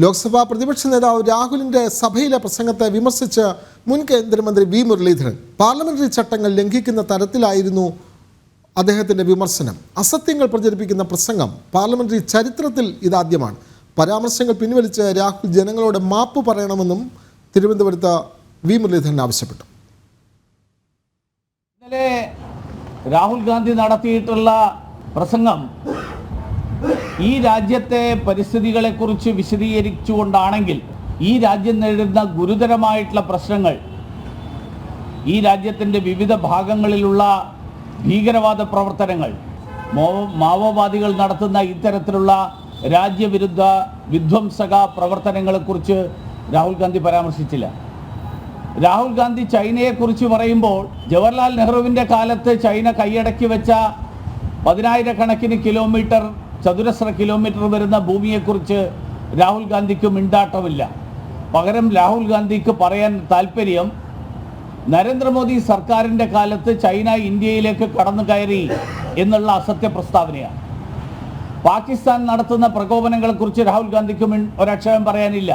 ലോക്സഭാ പ്രതിപക്ഷ നേതാവ് രാഹുലിന്റെ സഭയിലെ പ്രസംഗത്തെ വിമർശിച്ച് മുൻ കേന്ദ്രമന്ത്രി വി മുരളീധരൻ പാർലമെന്ററി ചട്ടങ്ങൾ ലംഘിക്കുന്ന തരത്തിലായിരുന്നു അദ്ദേഹത്തിന്റെ വിമർശനം. അസത്യങ്ങൾ പ്രചരിപ്പിക്കുന്ന പ്രസംഗം പാർലമെന്ററി ചരിത്രത്തിൽ ഇതാദ്യമാണ്. പരാമർശങ്ങൾ പിൻവലിച്ച് രാഹുൽ ജനങ്ങളോട് മാപ്പ് പറയണമെന്നും തിരുവനന്തപുരത്ത് വി മുരളീധരൻ ആവശ്യപ്പെട്ടു. ഇന്നലെ രാഹുൽ ഗാന്ധി നടത്തിയിട്ടുള്ള പ്രസംഗം ഈ രാജ്യത്തെ പരിസ്ഥിതികളെക്കുറിച്ച് വിശദീകരിച്ചുകൊണ്ടാണെങ്കിൽ ഈ രാജ്യം നേരിടുന്ന ഗുരുതരമായിട്ടുള്ള പ്രശ്നങ്ങൾ, ഈ രാജ്യത്തിൻ്റെ വിവിധ ഭാഗങ്ങളിലുള്ള ഭീകരവാദ പ്രവർത്തനങ്ങൾ, മാവോവാദികൾ നടത്തുന്ന ഇത്തരത്തിലുള്ള രാജ്യവിരുദ്ധ വിധ്വംസക പ്രവർത്തനങ്ങളെക്കുറിച്ച് രാഹുൽ ഗാന്ധി പരാമർശിച്ചില്ല. രാഹുൽ ഗാന്ധി ചൈനയെക്കുറിച്ച് പറയുമ്പോൾ ജവഹർലാൽ നെഹ്റുവിൻ്റെ കാലത്ത് ചൈന കൈയടക്കി വെച്ച 10,000 കിലോമീറ്റർ ചതുരശ്ര കിലോമീറ്റർ വരുന്ന ഭൂമിയെക്കുറിച്ച് രാഹുൽ ഗാന്ധിക്ക് മിണ്ടാട്ടമില്ല. പകരം രാഹുൽ ഗാന്ധിക്ക് പറയാൻ താല്പര്യം നരേന്ദ്രമോദി സർക്കാരിൻ്റെ കാലത്ത് ചൈന ഇന്ത്യയിലേക്ക് കടന്നു കയറി എന്നുള്ള അസത്യ പ്രസ്താവനയാണ്. പാകിസ്ഥാൻ നടത്തുന്ന പ്രകോപനങ്ങളെക്കുറിച്ച് രാഹുൽ ഗാന്ധിക്ക് ഒരക്ഷരം പറയാനില്ല.